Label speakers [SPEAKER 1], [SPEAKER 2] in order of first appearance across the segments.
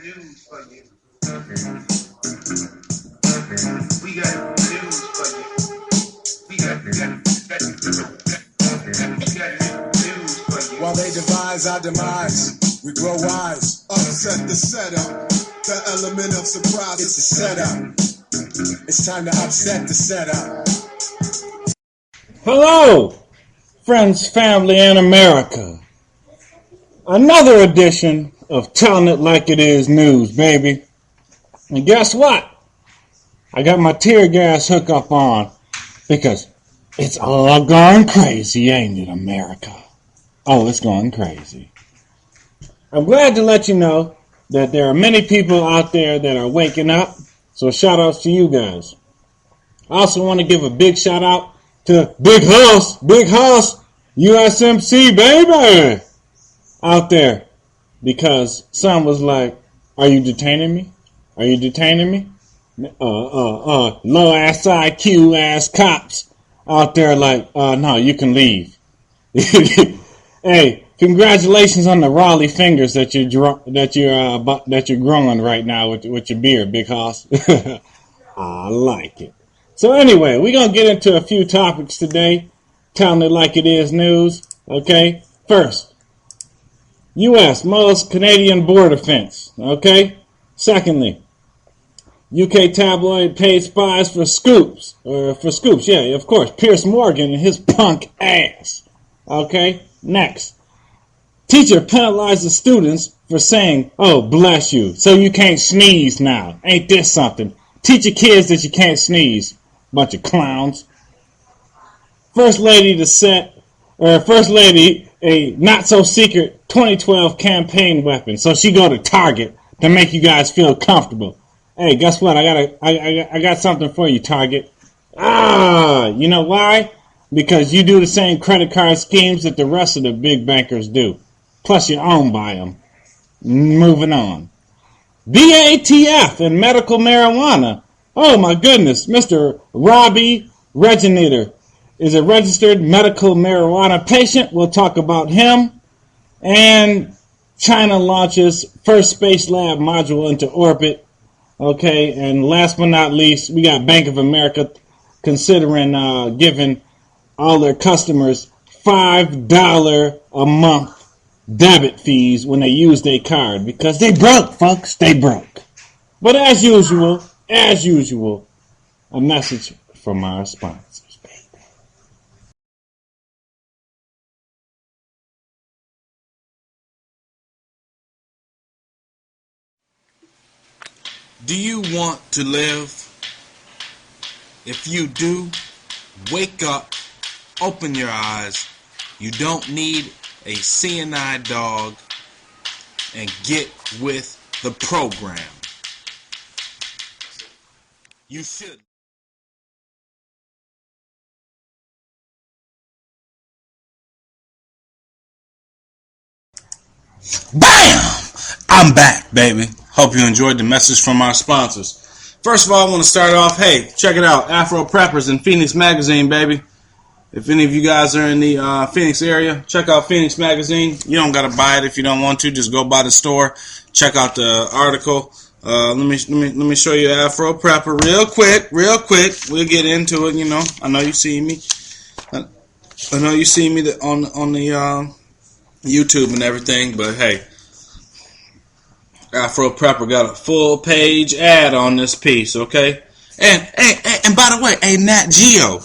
[SPEAKER 1] news for you. We got news for you. We got news for you.
[SPEAKER 2] While they devise our demise, we grow wise. Upset the setup. The element of surprise is the setup. It's time to upset the setup.
[SPEAKER 3] Hello, friends, family, and America. Another edition of Telling It Like It Is News, baby. And guess what? I got my tear gas hookup on because it's all gone crazy, ain't it, America? Oh, it's going crazy. I'm glad to let you know that there are many people out there that are waking up, so shout outs to you guys. I also want to give a big shout out to Big House, USMC, baby, out there, because some was like, are you detaining me? Are you detaining me? Low ass IQ ass cops out there like, no, you can leave. Hey, congratulations on the Raleigh fingers that you're growing right now with your beard, Big Hoss. I like it. So anyway, we're gonna get into a few topics today, telling it like it is news. Okay, first, U.S. mulls Canadian border fence. Okay, secondly, UK tabloid paid spies for scoops. Yeah, of course, Piers Morgan and his punk ass. Okay, next. Teacher penalizes students for saying, oh, bless you, so you can't sneeze now. Ain't this something? Teach your kids that you can't sneeze. Bunch of clowns. First lady, a not-so-secret 2012 campaign weapon. So she go to Target to make you guys feel comfortable. Hey, guess what? I got something for you, Target. You know why? Because you do the same credit card schemes that the rest of the big bankers do. Plus you're owned by them. Moving on. BATF and medical marijuana. Oh my goodness. Mr. Robbie Reginator is a registered medical marijuana patient. We'll talk about him. And China launches first space lab module into orbit. Okay, and last but not least, we got Bank of America considering giving all their customers $5 a month debit fees when they use their card because they broke, folks. They broke. But as usual, a message from our sponsors.
[SPEAKER 4] Do you want to live? If you do, wake up, open your eyes. You don't need a CNI dog, and get with the program. You should. Bam! I'm back, baby. Hope you enjoyed the message from our sponsors. First of all, I want to start off, hey, check it out. Afro Preppers in Phoenix Magazine, baby. If any of you guys are in the Phoenix area, check out Phoenix Magazine. You don't got to buy it if you don't want to. Just go by the store. Check out the article. Let me show you Afro Prepper real quick. We'll get into it, you know. I know you see me. I know you see me on the YouTube and everything, but hey, Afro Prepper got a full page ad on this piece, okay? And by the way, hey, Nat Geo,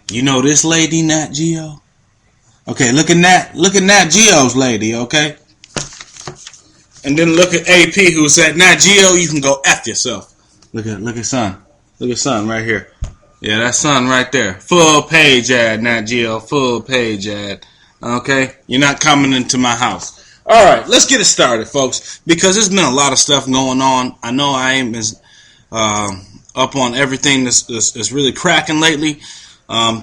[SPEAKER 4] you know this lady, Nat Geo? Okay, look at Nat Geo's lady, okay? And then look at AP who said, Nat Geo, you can go F yourself. Look at son. Look at son right here. Yeah, that's son right there. Full page ad, Nat Geo, full page ad. Okay? You're not coming into my house. Alright, let's get it started, folks, because there's been a lot of stuff going on. I know I ain't been up on everything that's really cracking lately.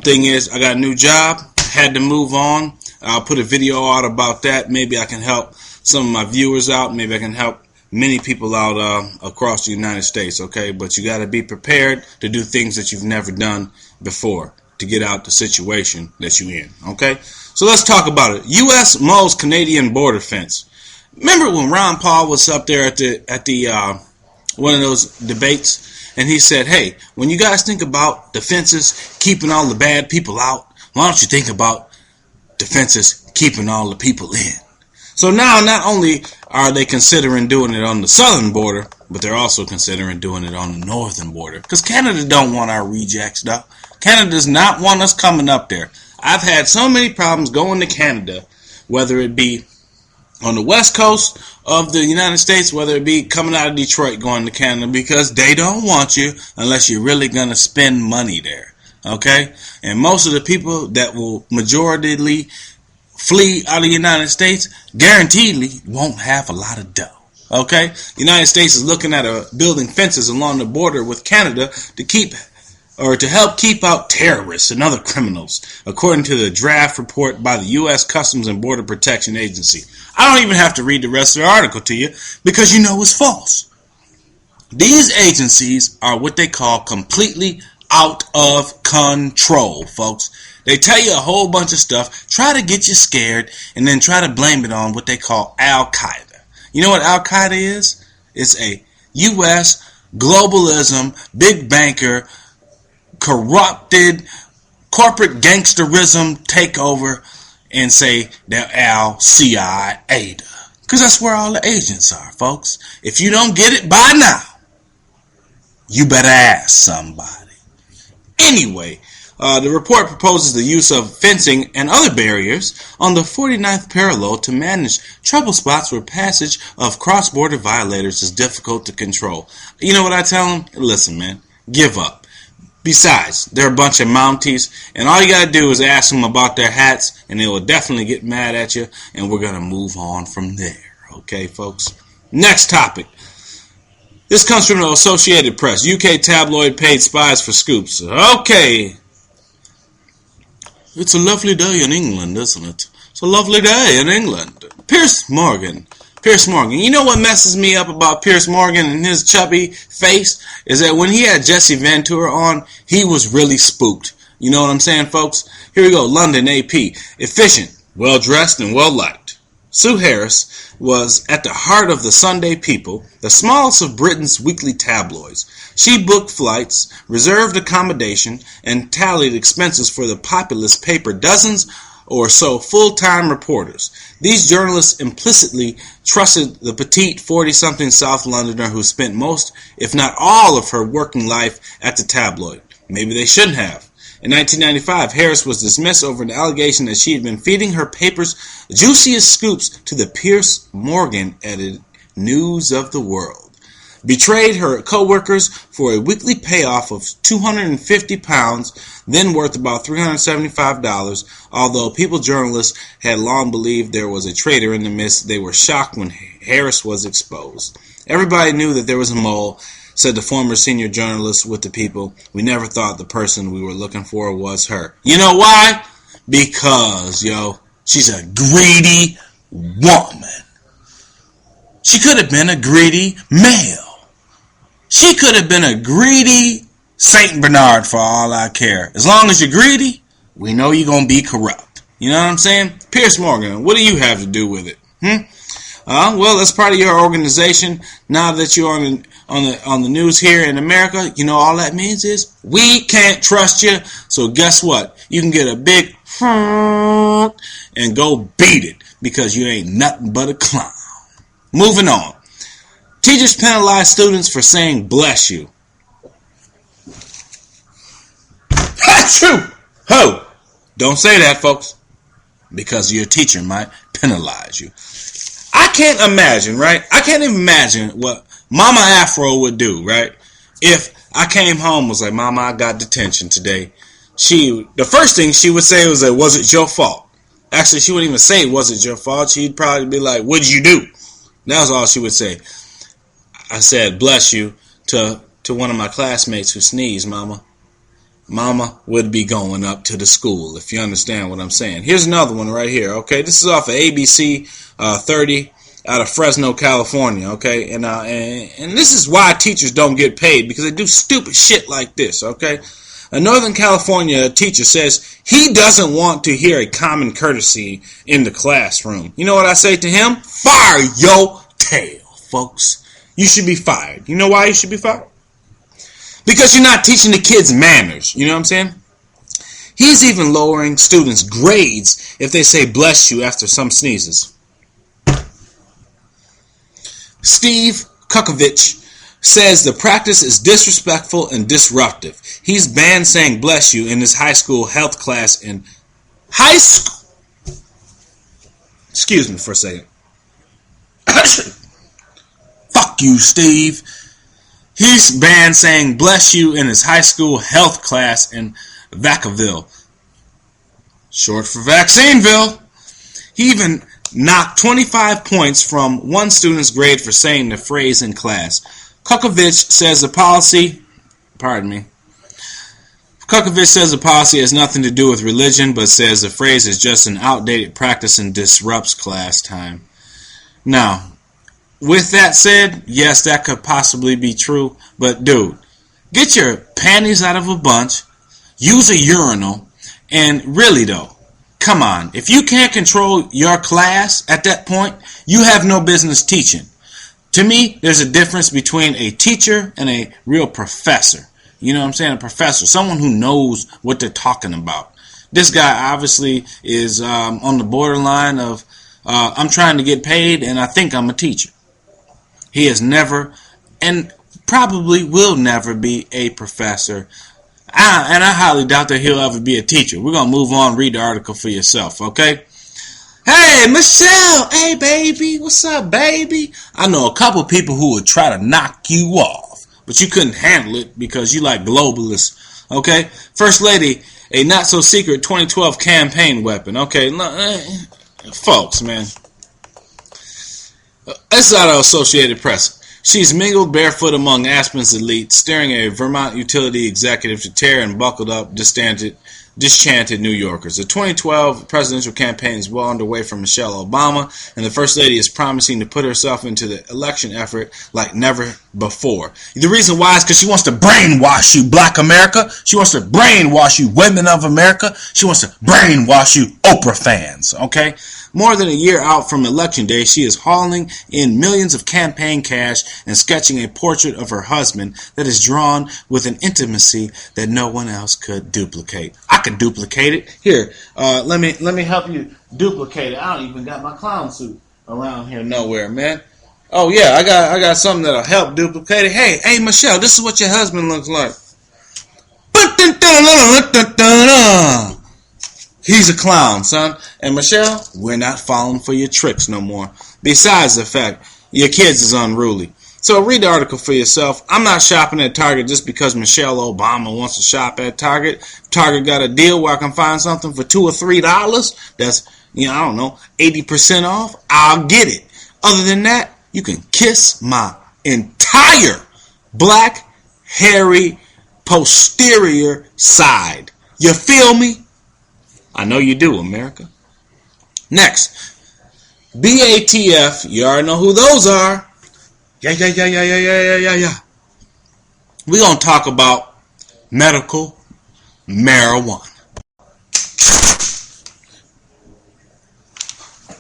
[SPEAKER 4] Thing is, I got a new job, had to move on. I'll put a video out about that. Maybe I can help some of my viewers out. Maybe I can help many people out across the United States, okay? But you got to be prepared to do things that you've never done before to get out the situation that you're in, okay? So let's talk about it. U.S. mulls Canadian border fence. Remember when Ron Paul was up there at the one of those debates, and he said, "Hey, when you guys think about defenses keeping all the bad people out, why don't you think about defenses keeping all the people in?" So now, not only are they considering doing it on the southern border, but they're also considering doing it on the northern border. Because Canada don't want our rejects, though. Canada does not want us coming up there. I've had so many problems going to Canada, whether it be on the west coast of the United States, whether it be coming out of Detroit going to Canada, because they don't want you unless you're really going to spend money there. Okay? And most of the people that will majoritarily flee out of the United States guaranteedly won't have a lot of dough. Okay? The United States is looking at building fences along the border with Canada to help keep out terrorists and other criminals, according to the draft report by the U.S. Customs and Border Protection Agency. I don't even have to read the rest of the article to you because you know it's false. These agencies are what they call completely out of control, folks. They tell you a whole bunch of stuff, try to get you scared, and then try to blame it on what they call Al-Qaeda. You know what Al-Qaeda is? It's a U.S. globalism, big banker, corrupted corporate gangsterism takeover, and say they're Al-Qaeda. Because that's where all the agents are, folks. If you don't get it by now, you better ask somebody. Anyway, the report proposes the use of fencing and other barriers on the 49th parallel to manage trouble spots where passage of cross-border violators is difficult to control. You know what I tell them? Listen, man, give up. Besides, they're a bunch of Mounties, and all you gotta do is ask them about their hats, and they will definitely get mad at you, and we're gonna move on from there. Okay, folks? Next topic. This comes from the Associated Press. UK tabloid paid spies for scoops. Okay. It's a lovely day in England, isn't it? It's a lovely day in England. Piers Morgan. You know what messes me up about Piers Morgan and his chubby face? Is that when he had Jesse Ventura on, he was really spooked. You know what I'm saying, folks? Here we go. London AP. Efficient, well-dressed, and well-liked. Sue Harris was at the heart of the Sunday People, the smallest of Britain's weekly tabloids. She booked flights, reserved accommodation, and tallied expenses for the populous paper dozens or so full-time reporters. These journalists implicitly trusted the petite 40-something South Londoner who spent most, if not all, of her working life at the tabloid. Maybe they shouldn't have. In 1995, Harris was dismissed over an allegation that she had been feeding her paper's juiciest scoops to the Piers Morgan-edited News of the World. Betrayed her co-workers for a weekly payoff of £250, then worth about $375. Although People journalists had long believed there was a traitor in the midst, they were shocked when Harris was exposed. Everybody knew that there was a mole, said the former senior journalist with the People. We never thought the person we were looking for was her. You know why? Because, she's a greedy woman. She could have been a greedy male. She could have been a greedy Saint Bernard for all I care. As long as you're greedy, we know you're going to be corrupt. You know what I'm saying? Piers Morgan, what do you have to do with it? Well, that's part of your organization. Now that you're on the news here in America, all that means is we can't trust you. So guess what? You can get a big and go beat it because you ain't nothing but a clown. Moving on. Teachers penalize students for saying bless you. Achoo! Ho! Don't say that, folks, because your teacher might penalize you. I can't imagine, right? I can't imagine what Mama Afro would do, right? If I came home and was like, Mama, I got detention today. The first thing she would say was it your fault? Actually, she wouldn't even say, was it your fault? She'd probably be like, what'd you do? That was all she would say. I said, bless you, to one of my classmates who sneezed, Mama. Mama would be going up to the school, if you understand what I'm saying. Here's another one right here, okay? This is off of ABC 30 out of Fresno, California, okay? And this is why teachers don't get paid, because they do stupid shit like this, okay? A Northern California teacher says he doesn't want to hear a common courtesy in the classroom. You know what I say to him? Fire your tail, folks. You should be fired. You know why you should be fired? Because you're not teaching the kids manners. You know what I'm saying? He's even lowering students' grades if they say bless you after some sneezes. Steve Kukovich says the practice is disrespectful and disruptive. He's banned saying bless you in his high school health class in high school. Excuse me for a second. Fuck you, Steve. He's banned saying bless you in his high school health class in Vacaville, short for Vaccineville. He even knocked 25 points from one student's grade for saying the phrase in class. Kukovich says the policy has nothing to do with religion, but says the phrase is just an outdated practice and disrupts class time. Now, with that said, yes, that could possibly be true, but dude, get your panties out of a bunch, use a urinal, and really though, come on, if you can't control your class at that point, you have no business teaching. To me, there's a difference between a teacher and a real professor. You know what I'm saying? A professor, someone who knows what they're talking about. This guy obviously is on the borderline of I'm trying to get paid and I think I'm a teacher. He has never and probably will never be a professor. And I highly doubt that he'll ever be a teacher. We're going to move on, read the article for yourself, okay? Hey, Michelle. Hey, baby. What's up, baby? I know a couple people who would try to knock you off, but you couldn't handle it because you like globalists, okay? First Lady, a not-so-secret 2012 campaign weapon, okay? Folks, man. It's out of Associated Press. She's mingled barefoot among Aspen's elite, steering a Vermont utility executive to tear and buckled up disenchanted New Yorkers. The 2012 presidential campaign is well underway for Michelle Obama, and the First Lady is promising to put herself into the election effort like never before. The reason why is because she wants to brainwash you, Black America. She wants to brainwash you, women of America. She wants to brainwash you, Oprah fans, okay? More than a year out from Election Day, she is hauling in millions of campaign cash and sketching a portrait of her husband that is drawn with an intimacy that no one else could duplicate. I could duplicate it. Here, let me help you duplicate it. I don't even got my clown suit around here nowhere, man. Oh yeah, I got something that'll help duplicate it. Hey, Michelle, this is what your husband looks like. He's a clown, son. And Michelle, we're not falling for your tricks no more. Besides the fact, your kids is unruly. So read the article for yourself. I'm not shopping at Target just because Michelle Obama wants to shop at Target. If Target got a deal where I can find something for $2 or $3 that's, I don't know, 80% off, I'll get it. Other than that, you can kiss my entire black, hairy, posterior side. You feel me? I know you do, America. Next, BATF. You already know who those are. Yeah. We're going to talk about medical marijuana.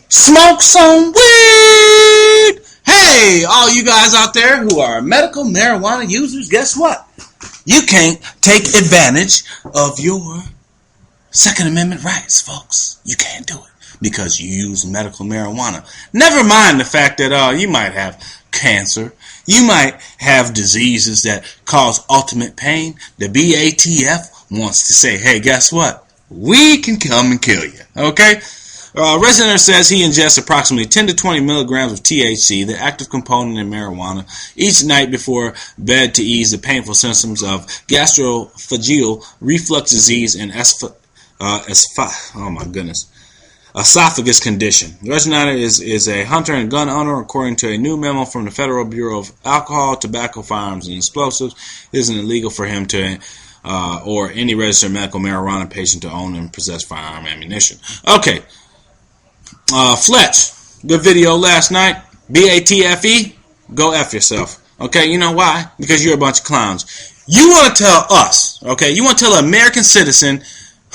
[SPEAKER 4] Smoke some weed. Hey, all you guys out there who are medical marijuana users, guess what? You can't take advantage of your Second Amendment rights, folks. You can't do it because you use medical marijuana. Never mind the fact that you might have cancer. You might have diseases that cause ultimate pain. The BATF wants to say, hey, guess what? We can come and kill you. Okay? Resident says he ingests approximately 10 to 20 milligrams of THC, the active component in marijuana, each night before bed to ease the painful symptoms of gastroesophageal reflux disease and esophagus condition. The resident is a hunter and gun owner, according to a new memo from the Federal Bureau of Alcohol, Tobacco, Firearms, and Explosives. It isn't illegal for him to or any registered medical marijuana patient to own and possess firearm ammunition. Okay. Fletch, good video last night. BATFE, go F yourself. Okay, you know why? Because you're a bunch of clowns. You want to tell us, okay? You want to tell an American citizen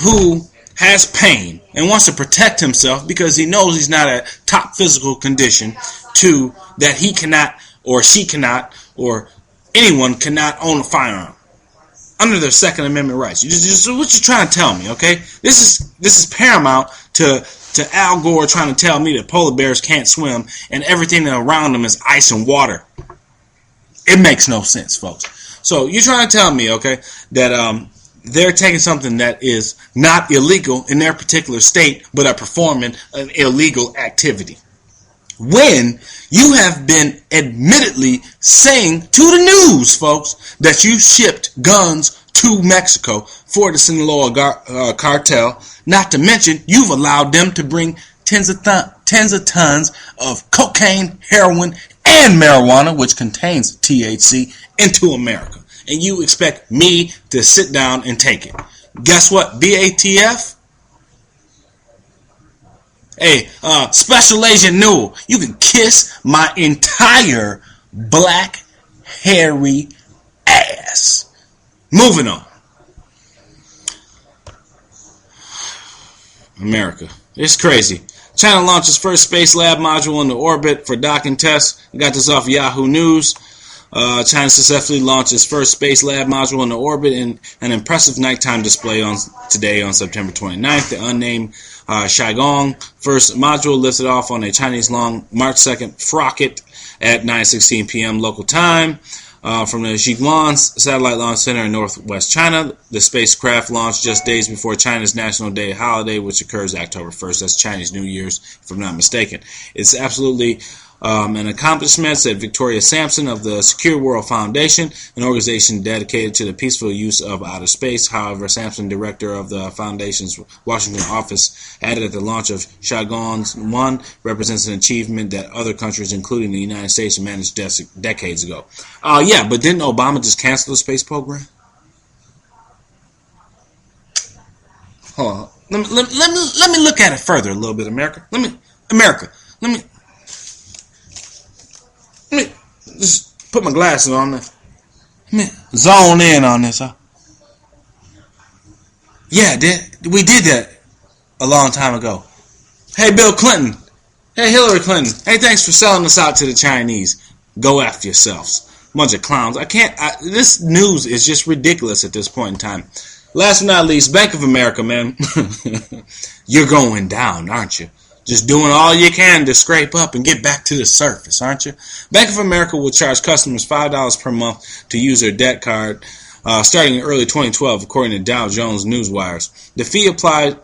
[SPEAKER 4] who has pain and wants to protect himself because he knows he's not at top physical condition that he cannot or she cannot or anyone cannot own a firearm under their Second Amendment rights. What you're trying to tell me, okay? This is paramount to Al Gore trying to tell me that polar bears can't swim and everything around them is ice and water. It makes no sense, folks. So you're trying to tell me, okay, that they're taking something that is not illegal in their particular state, but are performing an illegal activity. When you have been admittedly saying to the news, folks, that you shipped guns to Mexico for the Sinaloa cartel, not to mention you've allowed them to bring tens of tons of cocaine, heroin, and marijuana, which contains THC, into America. And you expect me to sit down and take it. Guess what? BATF? Hey, Special Agent Newell, you can kiss my entire black, hairy ass. Moving on. America. It's crazy. China launches first space lab module into orbit for docking tests. I got this off Yahoo News. China successfully launched its first space lab module into orbit in an impressive nighttime display today on September 29th. The unnamed Shandong first module lifted off on a Chinese-long March 2nd rocket at 9:16 p.m. local time from the Jiuquan Satellite Launch Center in northwest China. The spacecraft launched just days before China's National Day holiday, which occurs October 1st. That's Chinese New Year's, if I'm not mistaken. It's absolutely an accomplishment, said Victoria Sampson of the Secure World Foundation, an organization dedicated to the peaceful use of outer space. However, Sampson, director of the foundation's Washington office, added that the launch of Shandong-1 represents an achievement that other countries, including the United States, managed decades ago. Yeah, but didn't Obama just cancel the space program? Hold on. Let me look at it further a little bit, America. Let me just put my glasses on. Let me zone in on this, huh? Yeah, we did that a long time ago. Hey, Bill Clinton. Hey, Hillary Clinton. Hey, thanks for selling us out to the Chinese. Go after yourselves. Bunch of clowns. This news is just ridiculous at this point in time. Last but not least, Bank of America, man. You're going down, aren't you? Just doing all you can to scrape up and get back to the surface, aren't you? Bank of America will charge customers $5 per month to use their debt card starting in early 2012, according to Dow Jones Newswires. The fee applied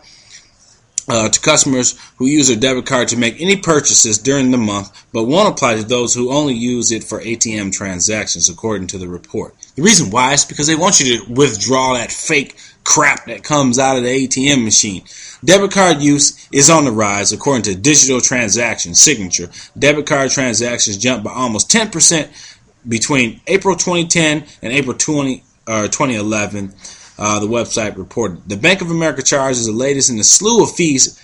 [SPEAKER 4] to customers who use their debit card to make any purchases during the month, but won't apply to those who only use it for ATM transactions, according to the report. The reason why is because they want you to withdraw that fake crap that comes out of the ATM machine. Debit card use is on the rise, according to Digital Transaction Signature. Debit card transactions jumped by almost 10% between April 2010 and April 2011, the website reported. The Bank of America charge is the latest in a slew of fees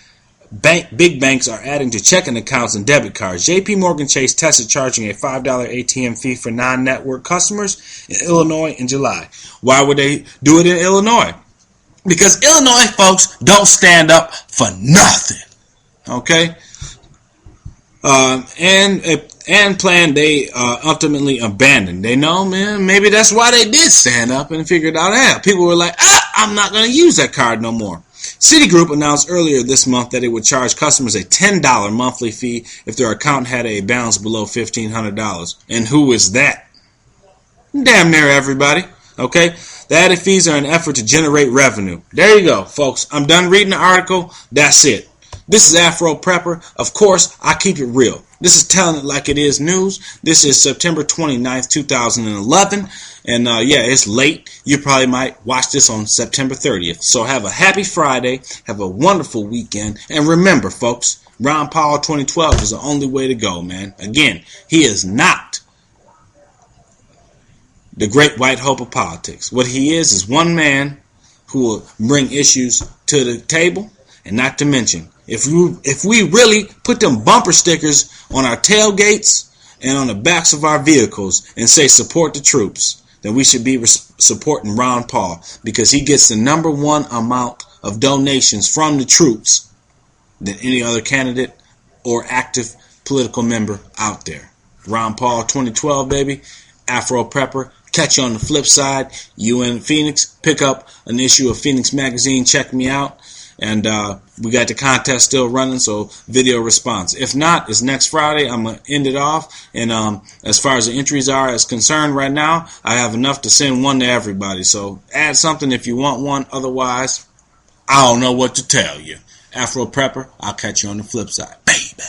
[SPEAKER 4] big banks are adding to checking accounts and debit cards. JP Morgan Chase tested charging a $5 ATM fee for non-network customers in Illinois in July. Why would they do it in Illinois? Because Illinois folks don't stand up for nothing. Okay? And plan they ultimately abandoned. They know, man, maybe that's why they did stand up and figured out, hey, people were like, I'm not going to use that card no more. Citigroup announced earlier this month that it would charge customers a $10 monthly fee if their account had a balance below $1,500. And who is that? Damn near everybody. Okay? The added fees are an effort to generate revenue. There you go, folks. I'm done reading the article. That's it. This is Afro Prepper. Of course, I keep it real. This is Telling It Like It Is news. This is September 29th, 2011. And yeah, it's late. You probably might watch this on September 30th. So have a happy Friday. Have a wonderful weekend. And remember, folks, Ron Paul 2012 is the only way to go, man. Again, he is not the great white hope of politics. What he is one man who will bring issues to the table. And not to mention, if we really put them bumper stickers on our tailgates and on the backs of our vehicles and say support the troops, that we should be supporting Ron Paul because he gets the #1 amount of donations from the troops than any other candidate or active political member out there. Ron Paul 2012, baby. Afro Prepper. Catch you on the flip side. You in Phoenix, pick up an issue of Phoenix Magazine. Check me out. And we got the contest still running, so video response. If not, it's next Friday. I'm going to end it off. And as far as the entries are concerned right now, I have enough to send one to everybody. So add something if you want one. Otherwise, I don't know what to tell you. Afro Prepper, I'll catch you on the flip side. Baby.